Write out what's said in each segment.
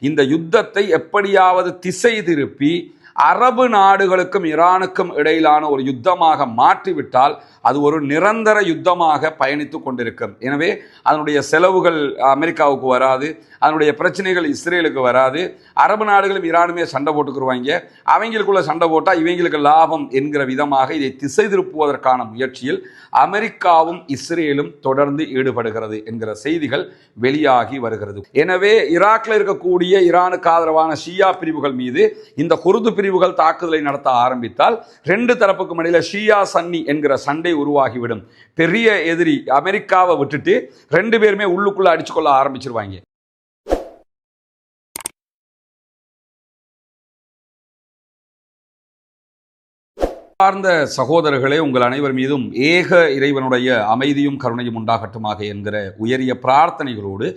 இந்த யுத்தத்தை எப்படியாவது திசை திருப்பி அரபு நாடுகளுக்கும் ஈரானுக்கும் இடையிலான ஒரு யுத்தமாக மாற்றிவிட்டால் அது ஒரு நிரந்தர யுத்தமாக பயணித்து கொண்டிருக்கும். எனவே அதனுடைய செலவுகள் அமெரிக்காவுக்கு வராது, அதனுடைய பிரச்சனைகள் இஸ்ரேலுக்கு வராது. அரபு நாடுகளும் ஈரானுமே சண்டை போட்டுக்குருவாங்க. அவங்களுக்குள்ள சண்டை போட்டால் இவங்களுக்கு லாபம் என்கிற விதமாக இதை திசை திருப்புவதற்கான முயற்சியில் அமெரிக்காவும் இஸ்ரேலும் தொடர்ந்து ஈடுபடுகிறது என்கிற செய்திகள் வெளியாகி வருகிறது. எனவே ஈராக்ல இருக்கக்கூடிய ஈரானுக்கு ஆதரவான ஷியா பிரிவுகள் மீது இந்த குர்து பிரிவுகள் தாக்குதலை நடத்த ஆரம்பித்தால் ரெண்டு தரப்புக்கும் இடையில ஷியா சன்னி என்கிற சண்டை உருவாகிவிடும். பெரிய எதிரி அமெரிக்காவை விட்டுட்டு ரெண்டு பேருமே உள்ளுக்குள்ள அடிச்சுக்கொள்ள ஆரம்பிச்சிருவாங்க. சார்ந்த சகோதரர்களே, உங்கள் அனைவர் மீதும் ஏக இறைவனுடைய அமைதியும் கருணையும் உண்டாகட்டுமாக என்கிற உயரிய பிரார்த்தனைகளோடு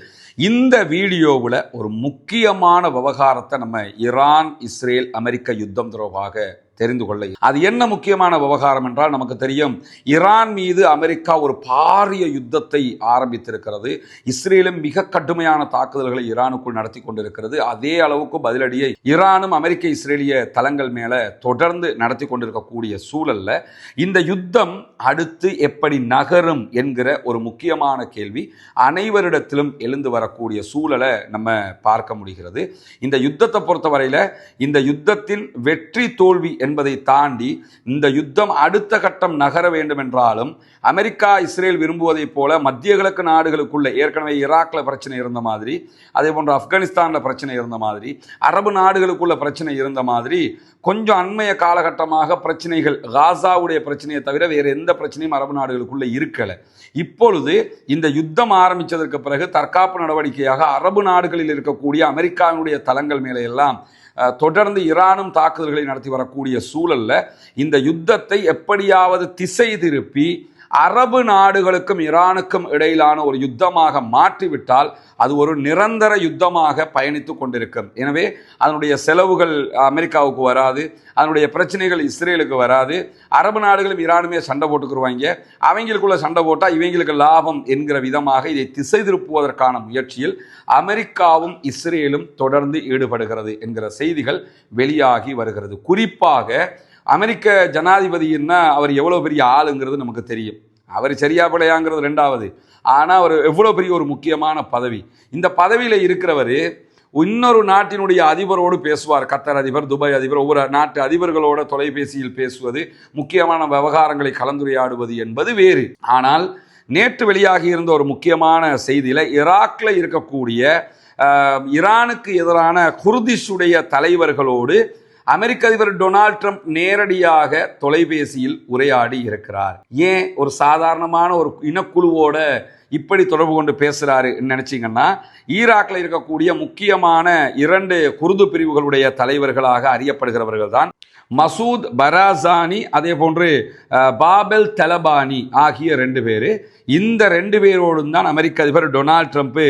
இந்த வீடியோவில் ஒரு முக்கியமான விவகாரத்தை நம்ம ஈரான் இஸ்ரேல் அமெரிக்க யுத்தம் தொடர்பாக தெரிந்து கொள்ள. அது என்ன முக்கியமான விவகாரம் என்றால், நமக்கு தெரியும் ஈரான் மீது அமெரிக்கா ஒரு பாரிய யுத்தத்தை ஆரம்பித்திருக்கிறது. இஸ்ரேலும் மிக கடுமையான தாக்குதல்களை ஈரானுக்குள் நடத்தி கொண்டிருக்கிறது. அதே அளவுக்கு பதிலடியை ஈரானும் அமெரிக்க இஸ்ரேலிய தளங்கள் மேல தொடர்ந்து நடத்தி கொண்டிருக்கக்கூடிய சூழல்ல இந்த யுத்தம் அடுத்து எப்படி நகரும் என்கிற ஒரு முக்கியமான கேள்வி அனைவரிடத்திலும் எழுந்து வரக்கூடிய சூழலை நம்ம பார்க்க முடிகிறது. இந்த யுத்தத்தை பொறுத்தவரையில இந்த யுத்தத்தின் வெற்றி தோல்வி என்பதை தாண்டி இந்த யுத்தம் அடுத்த கட்டம் நகர வேண்டும் என்றாலும் அமெரிக்கா இஸ்ரேல் விரும்புவதை போல மத்திய கிழக்கு நாடுகளுக்குள்ள ஏற்கனவே ஈராக்ல பிரச்சனை இருந்த மாதிரி, அதே போன்ற ஆப்கானிஸ்தான்ல பிரச்சனை இருந்த மாதிரி, அரபு நாடுகளுக்குள்ள பிரச்சனை இருந்த மாதிரி கொஞ்சம் அண்மைய காலகட்டமாக பிரச்சனைகள் காசாவுடைய பிரச்சனையை தவிர வேறு எந்த பிரச்சனையும் அரபு நாடுகளுக்குள்ள இருக்கல. இப்பொழுது இந்த யுத்தம் ஆரம்பித்ததற்கு பிறகு தற்காப்பு நடவடிக்கையாக அரபு நாடுகளில் இருக்கக்கூடிய அமெரிக்காவினுடைய தளங்கள் மேலே எல்லாம் தொடர்ந்து ஈரானும் தாக்குதல்களை நடத்தி வரக்கூடிய சூழல்ல இந்த யுத்தத்தை எப்படியாவது திசை திருப்பி அரபு நாடுகளுக்கும் ஈரானுக்கும் இடையிலான ஒரு யுத்தமாக மாற்றிவிட்டால் அது ஒரு நிரந்தர யுத்தமாக பயணித்து கொண்டிருக்கும். எனவே அதனுடைய செலவுகள் அமெரிக்காவுக்கு வராது, அதனுடைய பிரச்சனைகள் இஸ்ரேலுக்கு வராது. அரபு நாடுகளும் ஈரானுமே சண்டை போட்டுக்குருவாங்க. அவங்களுக்குள்ள சண்டை போட்டால் இவங்களுக்கு லாபம் என்கிற விதமாக இதை திசை திருப்புவதற்கான முயற்சியில் அமெரிக்காவும் இஸ்ரேலும் தொடர்ந்து ஈடுபடுகிறது என்கிற செய்திகள் வெளியாகி வருகிறது. குறிப்பாக அமெரிக்க ஜனாதிபதினா அவர் எவ்வளோ பெரிய ஆளுங்கிறது நமக்கு தெரியும். அவர் சரியா பிழையாங்கிறது ரெண்டாவது. ஆனால் அவர் எவ்வளோ பெரிய ஒரு முக்கியமான பதவி. இந்த பதவியில் இருக்கிறவர் இன்னொரு நாட்டினுடைய அதிபரோடு பேசுவார். கத்தர் அதிபர், துபாய் அதிபர், ஒவ்வொரு நாட்டு அதிபர்களோட தொலைபேசியில் பேசுவது, முக்கியமான விவகாரங்களை கலந்துரையாடுவது என்பது வேறு. ஆனால் நேற்று வெளியாகி இருந்த ஒரு முக்கியமான செய்தியில் ஈராக்ல இருக்கக்கூடிய ஈரானுக்கு எதிரான குர்திஷுடைய தலைவர்களோடு அமெரிக்க அதிபர் டொனால்ட் ட்ரம்ப் நேரடியாக தொலைபேசியில் உரையாடி இருக்கிறார். ஏன் ஒரு சாதாரணமான ஒரு இனக்குழுவோட இப்படி தொடர்பு கொண்டு பேசுறாரு நினைச்சீங்கன்னா, ஈராக்ல இருக்கக்கூடிய முக்கியமான இரண்டு குர்து பிரிவுகளுடைய தலைவர்களாக அறியப்படுகிறவர்கள் தான் மசூத் பராசானி, அதே போன்று பாபெல் தலபானி ஆகிய ரெண்டு பேர். இந்த ரெண்டு பேரோடும் தான் அமெரிக்க அதிபர் டொனால்ட் ட்ரம்ப்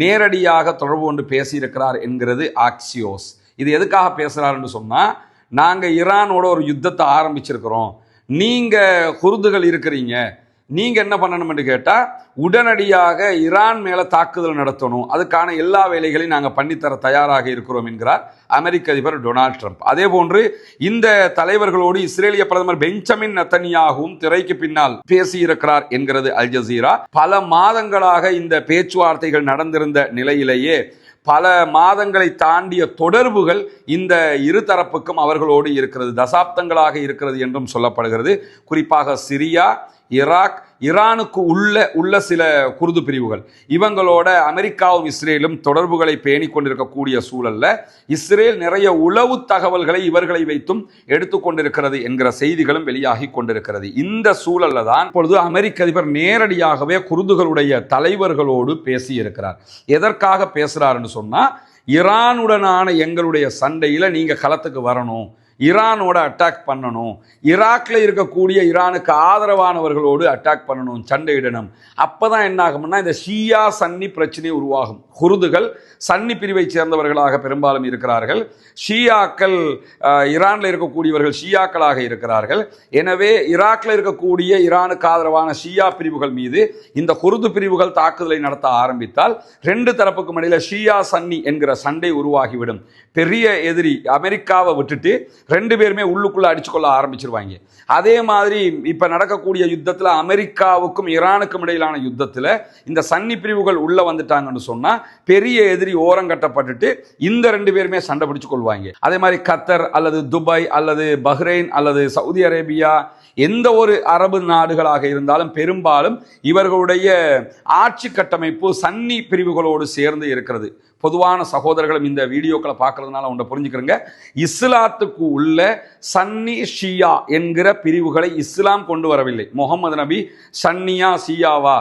நேரடியாக தொடர்பு கொண்டு பேசியிருக்கிறார் என்கிறது ஆக்சியோஸ். இது எதுக்காக பேசுறாருன்னு சொன்னா, நாங்க ஈரானோட ஒரு யுத்தத்தை ஆரம்பிச்சிருக்கிறோம், நீங்க குர்துகள் இருக்கிறீங்க, நீங்க என்ன பண்ணணும்னு கேட்டா உடனடியாக ஈரான் மேல தாக்குதல் நடத்தணும், அதுக்கான எல்லா வேலைகளையும் நாங்க பண்ணித்தர தயாராக இருக்கிறோம் என்கிறார் அமெரிக்க அதிபர் டொனால்ட் ட்ரம்ப். அதே போன்று இந்த தலைவர்களோடு இஸ்ரேலிய பிரதமர் பெஞ்சமின் நெத்தன்யாகும் திரைக்கு பின்னால் பேசியிருக்கிறார் என்கிறது அல் ஜசீரா. பல மாதங்களாக இந்த பேச்சுவார்த்தைகள் நடந்திருந்த நிலையிலேயே பல மாதங்களை தாண்டிய தொடர்புகள் இந்த இருதரப்புக்கும் அவர்களோடு இருக்கிறது, தசாப்தங்களாக இருக்கிறது என்றும் சொல்லப்படுகிறது. குறிப்பாக சிரியா, ஈராக், ஈரானுக்கு உள்ள சில குர்து பிரிவுகள், இவங்களோட அமெரிக்காவும் இஸ்ரேலும் தொடர்புகளை பேணி கொண்டிருக்கக்கூடிய சூழல்ல இஸ்ரேல் நிறைய உளவு தகவல்களை இவர்களை வைத்தும் எடுத்துக்கொண்டிருக்கிறது என்கிற செய்திகளும் வெளியாகி கொண்டிருக்கிறது. இந்த சூழல்ல தான் இப்பொழுது அமெரிக்க அதிபர் நேரடியாகவே குர்துகளுடைய தலைவர்களோடு பேசி இருக்கிறார். எதற்காக பேசுறாருன்னு சொன்னா, ஈரானுடனான எங்களுடைய சண்டையில நீங்க களத்துக்கு வரணும், ஈரானோட அட்டாக் பண்ணணும், ஈராக்ல இருக்கக்கூடிய ஈரானுக்கு ஆதரவானவர்களோடு அட்டாக் பண்ணணும், சண்டையிடணும். அப்பதான் என்ன ஆகும்னா இந்த ஷியா சன்னி பிரச்சனை உருவாகும். குர்துகள் சன்னி பிரிவை சேர்ந்தவர்களாக பெரும்பாலும் இருக்கிறார்கள். ஷியாக்கள் ஈரான்ல இருக்கக்கூடியவர்கள் ஷியாக்களாக இருக்கிறார்கள். எனவே ஈராக்ல இருக்கக்கூடிய ஈரானுக்கு ஆதரவான ஷியா பிரிவுகள் மீது இந்த குர்து பிரிவுகள் தாக்குதலை நடத்த ஆரம்பித்தால் ரெண்டு தரப்புக்கும் இடையில ஷியா சன்னி என்கிற சண்டை உருவாகிவிடும். பெரிய எதிரி அமெரிக்காவை விட்டுட்டு ரெண்டு பேருமே உள்ளுக்குள்ள அடிச்சுக்கொள்ள ஆரம்பிச்சிருவாங்க. அதே மாதிரி இப்ப நடக்கக்கூடிய யுத்தத்தில் அமெரிக்காவுக்கும் ஈரானுக்கும் இடையிலான யுத்தத்தில் இந்த சன்னி பிரிவுகள் உள்ள வந்துட்டாங்கன்னு சொன்னா பெரிய எதிரி ஓரங்கட்டப்பட்டுட்டு இந்த ரெண்டு பேருமே சண்டை பிடிச்சு கொள்வாங்க. அதே மாதிரி கத்தர் அல்லது துபாய் அல்லது பஹ்ரைன் அல்லது சவுதி அரேபியா எந்த ஒரு அரபு நாடுகளாக இருந்தாலும் பெரும்பாலும் இவர்களுடைய ஆட்சி கட்டமைப்பு சன்னி பிரிவுகளோடு சேர்ந்து இருக்கிறது. பொதுவான சகோதரர்களும் இந்த வீடியோக்களை பார்க்கறதுனால ஒன்றை புரிஞ்சுக்கிறங்க, இஸ்லாத்துக்கு உள்ள சன்னி ஷியா என்கிற பிரிவுகளை இஸ்லாம் கொண்டு வரவில்லை. முகமது நபி சன்னியா ஷியாவா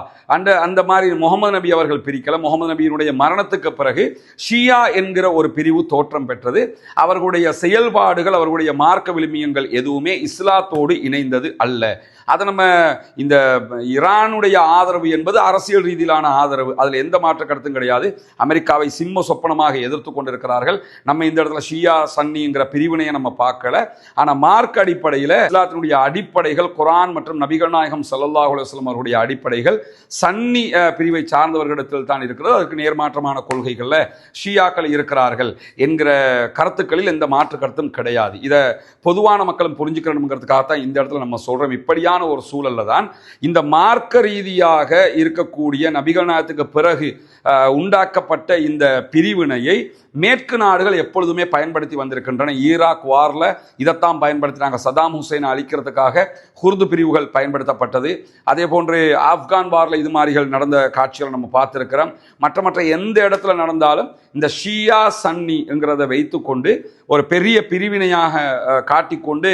அந்த மாதிரி முகமது நபி அவர்கள் பிரிக்கல. முகமது நபியினுடைய மரணத்துக்கு பிறகு ஷியா என்கிற ஒரு பிரிவு தோற்றம் பெற்றது. அவர்களுடைய செயல்பாடுகள் அவர்களுடைய மார்க்க விழுமியங்கள் எதுவுமே இஸ்லாத்தோடு இணைந்தது அல்ல. அதை நம்ம இந்த ஈரானுடைய ஆதரவு என்பது அரசியல் ரீதியிலான ஆதரவு, அதில் எந்த மாற்ற கருத்தும் கிடையாது. அமெரிக்காவை சிம்ம சொப்பனமாக எதிர்த்து கொண்டிருக்கிறார்கள். நம்ம இந்த இடத்துல ஷியா சன்னிங்கிற பிரிவினையை நம்ம பார்க்கல. ஆனால் மார்க் அடிப்படையில் இஸ்லாத்தினுடைய அடிப்படைகள் குர்ஆன் மற்றும் நபிகள் நாயகம் ஸல்லல்லாஹு அலைஹி வஸல்லம் அவருடைய அடிப்படைகள் சன்னி பிரிவை சார்ந்தவர்களிடத்தில் தான் இருக்கிறது. அதற்கு நேர்மாற்றமான கொள்கைகளில் ஷியாக்கள் இருக்கிறார்கள் என்கிற கருத்துக்களில் எந்த மாற்று கருத்தும் கிடையாது. இதை பொதுவான மக்களும் புரிஞ்சுக்கணுங்கிறதுக்காகத்தான் இந்த இடத்துல நம்ம சொல்றோம். இப்படியான ஒரு சூழல்ல தான் இந்த மார்க்க ரீதியாக இருக்கக்கூடிய நபிகள் நாயகத்துக்கு பிறகு உண்டாக்கப்பட்ட இந்த பிரிவினையை மேற்கு நாடுகள் எப்பொழுதுமே பயன்படுத்தி வந்திருக்கின்றன. ஈராக் வார்ல இதைத்தான் பயன்படுத்தினாங்க. சதாம் ஹுசைனை அழிக்கிறதுக்காக குர்து பிரிவுகள் பயன்படுத்தப்பட்டது. அதே போன்று ஆப்கான் வார்ல இது மாதிரிகள் நடந்த காட்சிகளை நம்ம பார்த்திருக்கிறோம். மற்ற எந்த இடத்துல நடந்தாலும் இந்த ஷியா சன்னிங்கிறத வைத்துக்கொண்டு ஒரு பெரிய பிரிவினையாக காட்டிக்கொண்டு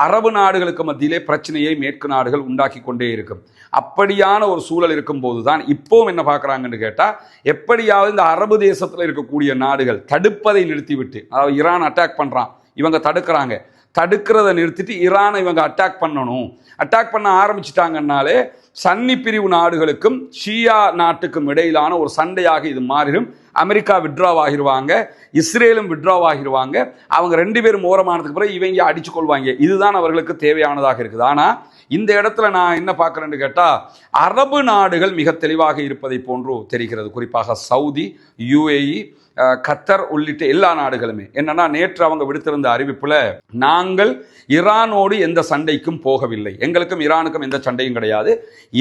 அரபு நாடுகளுக்கு மத்தியிலே பிரச்சனையை மேற்கு நாடுகள் உண்டாக்கி கொண்டே இருக்கும். அப்படியான ஒரு சூழல் இருக்கும் போதுதான் இப்போவும் என்ன பார்க்குறாங்கன்னு கேட்டால், எப்படியாவது இந்த அரபு தேசத்தில் இருக்கக்கூடிய நாடுகள் தடுப்பதை நிறுத்திவிட்டு, அதாவது ஈரான் அட்டாக் பண்ணுறான், இவங்க தடுக்கிறாங்க, தடுக்கிறத நிறுத்திட்டு ஈரானை இவங்க அட்டாக் பண்ணணும். அட்டாக் பண்ண ஆரம்பிச்சிட்டாங்கன்னாலே சன்னி பிரிவு நாடுகளுக்கும் ஷியா நாட்டுக்கும் இடையிலான ஒரு சண்டையாக இது மாறிடும். அமெரிக்கா விட்ராவ் ஆகிருவாங்க, இஸ்ரேலும் விட்ராவ் ஆகிருவாங்க. அவங்க ரெண்டு பேரும் ஓரமானதுக்கு பிறகு இவங்க அடிச்சு கொள்வாங்க. இதுதான் அவர்களுக்கு தேவையானதாக இருக்குது. ஆனால் இந்த இடத்துல நான் என்ன பார்க்குறேன்னு கேட்டால், அரபு நாடுகள் மிக தெளிவாக இருப்பதை போன்று தெரிகிறது. குறிப்பாக சவுதி, யுஏஇ, கத்தர் உள்ளிட்ட எல்லா நாடுகளுமே என்னன்னா, நேற்று அவங்க விடுத்திருந்த அறிவிப்புல, நாங்கள் ஈரானோடு எந்த சண்டைக்கும் போகவில்லை, எங்களுக்கும் ஈரானுக்கும் எந்த சண்டையும் கிடையாது.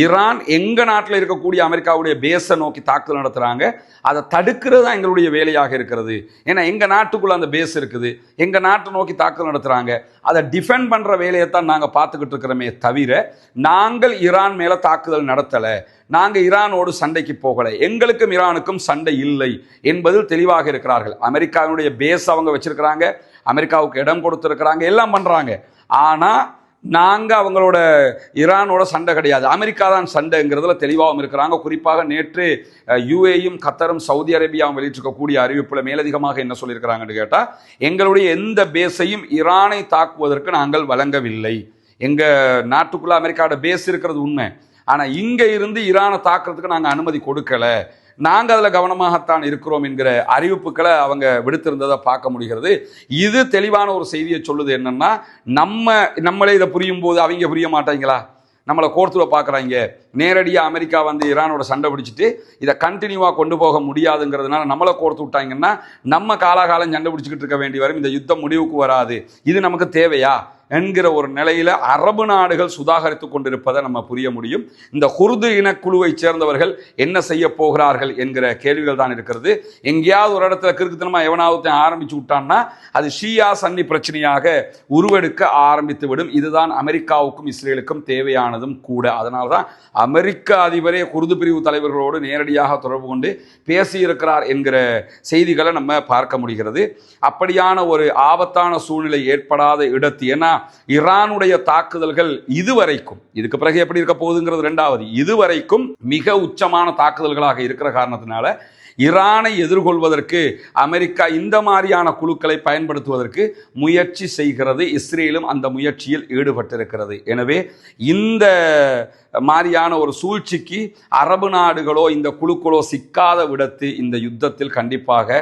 ஈரான் எங்க நாட்டில் இருக்கக்கூடிய அமெரிக்காவுடைய பேஸை நோக்கி தாக்குதல் நடத்துறாங்க, அதை தடுக்கிறது தான் எங்களுடைய வேலையாக இருக்கிறது. ஏன்னா எங்க நாட்டுக்குள்ள அந்த பேஸ் இருக்குது, எங்க நாட்டை நோக்கி தாக்குதல் நடத்துறாங்க, அதை டிஃபெண்ட் பண்ற வேலையை தான் நாங்கள் பார்த்துக்கிட்டு இருக்கிறோமே தவிர நாங்கள் ஈரான் மேல தாக்குதல் நடத்தலை, நாங்கள் ஈரானோடு சண்டைக்கு போகலை, எங்களுக்கும் ஈரானுக்கும் சண்டை இல்லை என்பதில் தெளிவாக இருக்கிறார்கள். அமெரிக்காவினுடைய பேஸ் அவங்க வச்சிருக்கிறாங்க, அமெரிக்காவுக்கு இடம் கொடுத்துருக்கிறாங்க, எல்லாம் பண்றாங்க. ஆனா நாங்க அவங்களோட ஈரானோட சண்டை கிடையாது, அமெரிக்கா தான் சண்டைங்கிறதுல தெளிவாகவும் இருக்கிறாங்க. குறிப்பாக நேற்று யுஏயும் கத்தரும் சவுதி அரேபியாவும் வெளியிட்டிருக்கக்கூடிய அறிவிப்புல மேலதிகமாக என்ன சொல்லியிருக்கிறாங்கன்னு கேட்டா, எங்களுடைய எந்த பேஸையும் ஈரானை தாக்குவதற்கு நாங்கள் வழங்கவில்லை. எங்க நாட்டுக்குள்ள அமெரிக்காவோட பேஸ் இருக்கிறது உண்மை, ஆனா இங்க இருந்து ஈரானை தாக்குறதுக்கு நாங்க அனுமதி கொடுக்கல, நாங்கள் அதில் கவனமாகத்தான் இருக்கிறோம் என்கிற அறிவிப்புகளை அவங்க விடுத்திருந்ததை பார்க்க முடிகிறது. இது தெளிவான ஒரு செய்தியை சொல்லுது. என்னன்னா, நம்மளே இதை புரியும் போது அவங்க புரிய மாட்டாங்களா? நம்மளை கோர்த்துல பார்க்குறாங்க. நேரடியாக அமெரிக்கா வந்து ஈரானோட சண்டை பிடிச்சிட்டு இதை கண்டினியூவாக கொண்டு போக முடியாதுங்கிறதுனால நம்மளை கோர்த்து விட்டாங்கன்னா நம்ம காலாகாலம் சண்டை பிடிச்சிக்கிட்டு இருக்க வேண்டி வரும், இந்த யுத்தம் முடிவுக்கு வராது, இது நமக்கு தேவையா என்கிற ஒரு நிலையில அரபு நாடுகள் சுதாகரித்து கொண்டிருப்பதை நம்ம புரிய முடியும். இந்த குர்து இனக்குழுவை சேர்ந்தவர்கள் என்ன செய்ய போகிறார்கள் என்கிற கேள்விகள் தான் இருக்கிறது. எங்கேயாவது ஒரு இடத்துல கிறுக்குத்தனமா எவனாவது ஆரம்பிச்சு விட்டான்னா அது ஷியா சன்னி பிரச்சனையாக உருவெடுக்க ஆரம்பித்து விடும். இதுதான் அமெரிக்காவுக்கும் இஸ்ரேலுக்கும் தேவையானதும் கூட. அதனால்தான் அமெரிக்க அதிபரே குர்து பிரிவு தலைவர்களோடு நேரடியாக தொடர்பு கொண்டு பேசியிருக்கிறார் என்கிற செய்திகளை நம்ம பார்க்க முடிகிறது. அப்படியான ஒரு ஆபத்தான சூழ்நிலை ஏற்படாத இடத்து, ஏன்னா ஈரானுடைய தாக்குதல்கள் இதுவரைக்கும், இதுக்கு பிறகு எப்படி இருக்க போகுதுங்கிறது ரெண்டாவது, இதுவரைக்கும் மிக உச்சமான தாக்குதல்களாக இருக்கிற காரணத்தினால ஈரானை எதிர்கொள்வதற்கு அமெரிக்கா இந்த மாதிரியான குழுக்களை பயன்படுத்துவதற்கு முயற்சி செய்கிறது. இஸ்ரேலும் அந்த முயற்சியில் ஈடுபட்டிருக்கிறது. எனவே இந்த மாதிரியான ஒரு சூழ்ச்சிக்கு அரபு நாடுகளோ இந்த குழுக்களோ சிக்காத விடத்து இந்த யுத்தத்தில் கண்டிப்பாக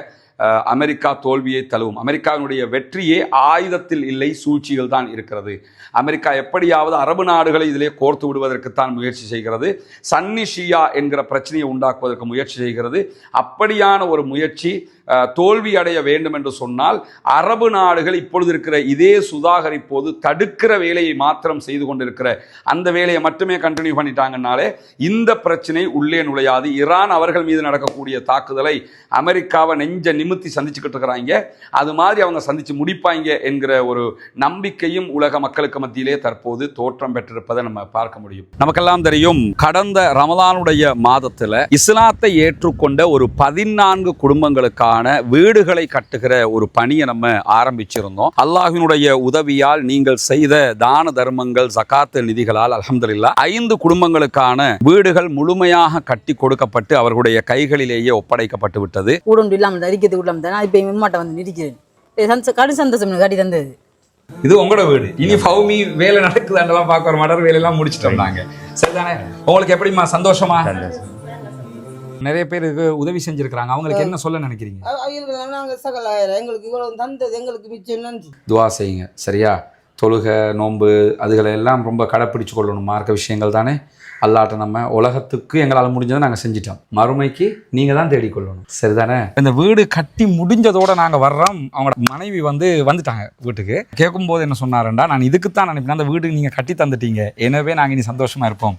அமெரிக்கா தோல்வியை தழுவும். அமெரிக்காவினுடைய வெற்றியே ஆயுதத்தில் இல்லை, சூழ்ச்சிகள் தான் இருக்கிறது. அமெரிக்கா எப்படியாவது அரபு நாடுகளை இதிலே கோர்த்து விடுவதற்குத்தான் முயற்சி செய்கிறது. சன்னி ஷியா என்கிற பிரச்சனையை உண்டாக்குவதற்கு முயற்சி செய்கிறது. அப்படியான ஒரு முயற்சி தோல்வி அடைய வேண்டும் என்று சொன்னால் அரபு நாடுகள் இப்பொழுது இருக்கிற இதே சுதாகரிப்போது தடுக்கிற வேலையை மாத்திரம் செய்து கொண்டிருக்கிற அந்த வேலையை மட்டுமே கண்டினியூ பண்ணிட்டாங்கன்னாலே இந்த பிரச்சனை உள்ளே நுழையாது. ஈரான் அவர்கள் மீது நடக்கக்கூடிய தாக்குதலை அமெரிக்காவை நெஞ்ச நிமித்தி சந்திச்சுக்கிட்டு இருக்கிறாங்க. அது மாதிரி அவங்க சந்திச்சு முடிப்பாங்க என்கிற ஒரு நம்பிக்கையும் உலக மக்களுக்கு மத்தியிலே தற்போது தோற்றம் பெற்றிருப்பதை நம்ம பார்க்க முடியும். நமக்கெல்லாம் தெரியும், கடந்த ரமலானுடைய மாதத்தில் இஸ்லாத்தை ஏற்றுக்கொண்ட ஒரு 14 குடும்பங்களுக்கான வீடுகளை கட்டுகிற ஒரு பணியை நம்ம ஆரம்பிச்சிருந்தோம். அல்லாஹ்வினுடைய உதவியால் நீங்கள் செய்த தான தர்மங்கள், ஜகாத் நிதிகளால் அல்ஹம்துலில்லாஹ் 5 குடும்பங்களுக்கான வீடுகள் முழுமையாக கட்டி கொடுக்கப்பட்டு அவர்களுடைய கைகளிலேயே ஒப்படைக்கப்பட்டு விட்டது. இது உங்களோட வீடு. இனி ஃபௌமி வேலை நடக்குதாண்டெல்லாம் பார்க்குற மடர் வேலையெல்லாம் முடிச்சிட்டோம் நாங்க. சரிதானே? உங்களுக்கு எப்படிமா? சந்தோஷமா? நிறைய பேருக்கு உதவி செஞ்சிருக்காங்க. அவங்களுக்கு என்ன சொல்ல நினைக்கிறீங்க? துவா செய்யுங்க. சரியா? தொழுகை, நோன்பு அதுகளை எல்லாம் ரொம்ப கடைப்பிடிச்சு கொள்ளணும். மார்க்க விஷயங்கள் தானே. அல்லாட்ட நம்ம உலகத்துக்கு எங்களால் முடிஞ்சதை நாங்கள் செஞ்சிட்டோம். மறுமைக்கு நீங்கள் தான் தேடிக்கொள்ளணும். சரிதானே? இந்த வீடு கட்டி முடிஞ்சதோடு நாங்கள் வர்றோம். அவங்களோட மனைவி வந்துட்டாங்க வீட்டுக்கு. கேட்கும்போது என்ன சொன்னாருண்டா, நான் இதுக்குத்தான் நினைப்பேன், அந்த வீடு நீங்கள் கட்டி தந்துட்டீங்க, எனவே நாங்கள் இனி சந்தோஷமாக இருப்போம்.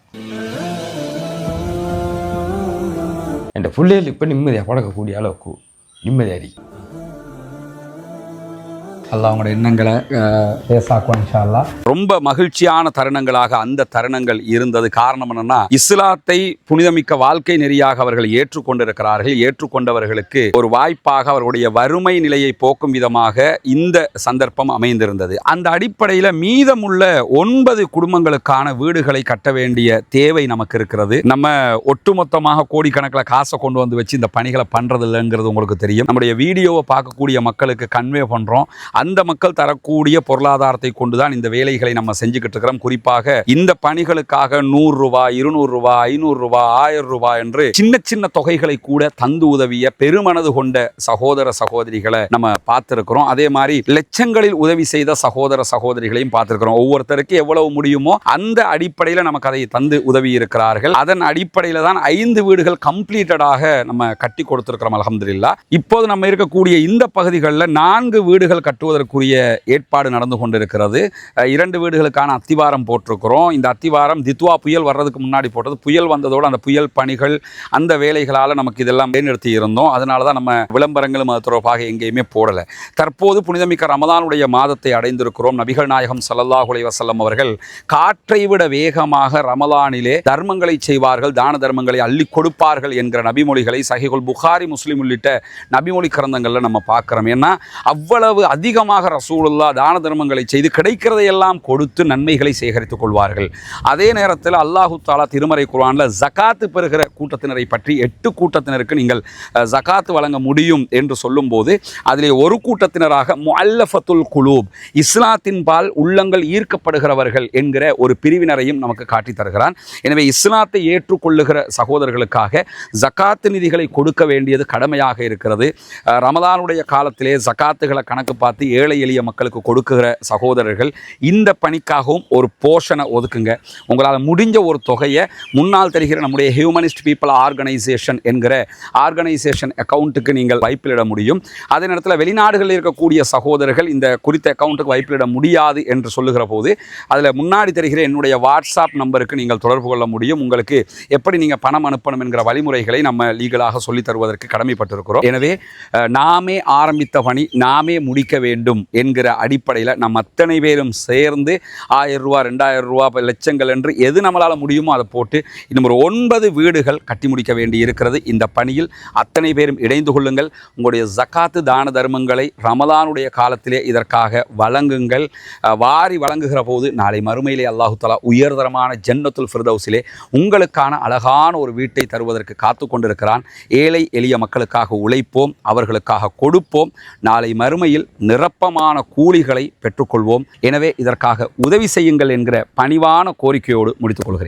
என் பிள்ளைகள் இப்போ நிம்மதியாக பழக்கக்கூடிய அளவுக்கு நிம்மதியாரி அல்லாஹ் அவங்களோட எண்ணங்களை பேசாக்குவான் இன்ஷா அல்லாஹ். ரொம்ப மகிழ்ச்சியான தருணங்களாக அந்த தருணங்கள் இருந்தது. காரணம் என்னன்னா, இஸ்லாத்தை புனிதமிக்க வாழ்க்கை நெறியாக அவர்கள் ஏற்றுக்கொண்டிருக்கிறார்கள். ஏற்றுக்கொண்டவர்களுக்கு ஒரு வாய்ப்பாக அவர்களுடைய வறுமை நிலையை போக்கும் விதமாக இந்த சந்தர்ப்பம் அமைந்திருந்தது. அந்த அடிப்படையில் மீதமுள்ள 9 குடும்பங்களுக்கான வீடுகளை கட்ட வேண்டிய தேவை நமக்கு இருக்கிறது. நம்ம ஒட்டுமொத்தமாக கோடிக்கணக்கில் காசை கொண்டு வந்து வச்சு இந்த பணிகளை பண்றது இல்லைங்கிறது உங்களுக்கு தெரியும். நம்முடைய வீடியோவை பார்க்கக்கூடிய மக்களுக்கு கன்வே பண்றோம். அந்த மக்கள் தரக்கூடிய பொருளாதாரத்தை கொண்டுதான் இந்த வேலைகளை நம்ம செஞ்சுக்கிட்டு இருக்கிறோம். குறிப்பாக இந்த பணிகளுக்காக 100 ரூபாய், 200 ரூபாய், 500 ரூபாய், 1000 ரூபாய் என்று சின்ன சின்ன தொகைகளை கூட தந்து உதவிய பெருமனது கொண்ட சகோதர சகோதரிகளை நம்ம பார்த்திருக்கிறோம். அதே மாதிரி லட்சங்களில் உதவி செய்த சகோதர சகோதரிகளையும் பார்த்திருக்கிறோம். ஒவ்வொருத்தருக்கு எவ்வளவு முடியுமோ அந்த அடிப்படையில் நமக்கு அதை தந்து உதவி இருக்கிறார்கள். அதன் அடிப்படையில் தான் 5 வீடுகள் கம்ப்ளீட்டடாக நம்ம கட்டி கொடுத்திருக்கிறோம் அல்ஹம்துலில்லாஹ். இப்போது நம்ம இருக்கக்கூடிய இந்த பகுதிகளில் 4 வீடுகள் கட்டுவதற்குரிய ஏற்பாடு நடந்து கொண்டிருக்கிறது. 2 வீடுகளுக்கான அத்திவாரம் போட்டிருக்கிறோம். இந்த அத்திவாரம் தித்வா புயல் வர்றதுக்கு முன்னாடி போட்டது. புயல் வந்ததோடு அந்த புயல் பணிகள் அந்த வேலைகளால் நமக்கு இதெல்லாம் நிறுத்தி இருந்தோம். அதனால தான் நம்ம விளம்பரங்களும் அது தொடர்பாக எங்கேயுமே போடலை. தற்போது புனிதமிக்க ரமதானுடைய மாதத்தை அடைந்திருக்கிறோம். நபிகள் நாயகம் ஸல்லல்லாஹு அலைஹி வஸல்லம் அவர்கள் காற்றை விட வேகமாக ரமலானிலே தர்மங்களை செய்வார்கள், தான தர்மங்களை அள்ளி கொடுப்பார்கள் என்கிற நபிமொழிகளை சஹீஹுல் புகாரி, முஸ்லிம் உள்ளிட்ட நபிமொழி கிரந்தங்களில் நம்ம பார்க்கிறோம். ஏன்னா அவ்வளவு அதிகமாக ரசூலுல்லாஹ் தான தர்மங்களை செய்து கிடைக்கிறதையெல்லாம் கொடுத்து நன்மைகளை சேகரித்துக் கொள்வார்கள். அதே நேரத்தில் அல்லாஹு தஆலா திருமறை குர்ஆனில் ஜகாத்து பெறுகிற கூட்டத்தினரை பற்றி 8 கூட்டத்தினருக்கு நீங்கள் ஜகாத்து வழங்க முடியும் என்று சொல்லும்போது அதிலே ஒரு கூட்டத்தினராக முஅல்லஃபத்துல் குலூப், இஸ்லாத்தின் பால் உள்ளங்கள் ஈர்க்கப்படுகிறவர்கள் என்கிற ஒரு பிரிவினரையும் நமக்கு காட்டி தருகிறான். எனவே இஸ்லாத்தை ஏற்றுக்கொள்ளுகிற சகோதரர்களுக்காக ஜகாத்து நிதிகளை கொடுக்க வேண்டியது கடமையாக இருக்கிறது. ரமலானுடைய காலத்திலே ஜகாத்துகளை கணக்கு பார்த்து ஏழை எளிய மக்களுக்கு கொடுக்குகிற சகோதரர்கள் இந்த பணிக்காகவும் ஒரு போர்ஷனை ஒதுக்குங்க. உங்களால் முடிஞ்ச ஒரு தொகையை முன்னால் தெரிகிற நம்முடைய ஹியூமனிஸ்ட் பீப்புள் ஆர்கனைசேஷன் என்கிற ஆர்கனைசேஷன் அக்கௌண்ட்டுக்கு நீங்கள் வைப்பிலிட முடியும். அதே நேரத்தில் வெளிநாடுகளில் இருக்கக்கூடிய சகோதரர்கள் இந்த குறித்த அக்கௌண்ட்டுக்கு வைப்பிலிட முடியாது என்று சொல்லுகிற போது அதில் முன்னாடி தெரிகிற என்னுடைய வாட்ஸ்அப் நம்பருக்கு நீங்கள் தொடர்பு கொள்ள முடியும். உங்களுக்கு எப்படி நீங்கள் பணம் அனுப்பணும் என்கிற வழிமுறைகளை நம்ம லீகலாக சொல்லித் தருவதற்கு கடமைப்பட்டிருக்கிறோம். எனவே நாமே ஆரம்பித்த பணி நாமே முடிக்க வேண்டும் வேண்டும் என்கிற அடிப்படையில் நம்ம அத்தனை பேரும் சேர்ந்து 1000 ரூபா 2000 ரூபா லட்சங்கள் என்று எது நம்மளால் முடியுமோ அதை போட்டு இன்னும் ஒரு 9 வீடுகள் கட்டி முடிக்க வேண்டி இருக்கிறது. இந்த பணியில் அத்தனை பேரும் இணைந்து கொள்ளுங்கள். உங்களுடைய ஜகாத்து தான தர்மங்களை ரமலானுடைய காலத்திலே இதற்காக வழங்குங்கள். வாரி வழங்குகிற போது நாளை மறுமையிலே அல்லாஹு தஆலா உயர்தரமான ஜன்னத்துல் ஃபிர்தௌஸிலே உங்களுக்கான அழகான ஒரு வீட்டை தருவதற்கு காத்து கொண்டிருக்கிறான். ஏழை எளிய மக்களுக்காக உழைப்போம், அவர்களுக்காக கொடுப்போம். நாளை மறுமையில் நிரப்பமான கூலிகளை பெற்றுக்கொள்வோம். எனவே இதற்காக உதவி செய்யுங்கள் என்கிற பணிவான கோரிக்கையோடு முடித்துக் கொள்கிறேன்.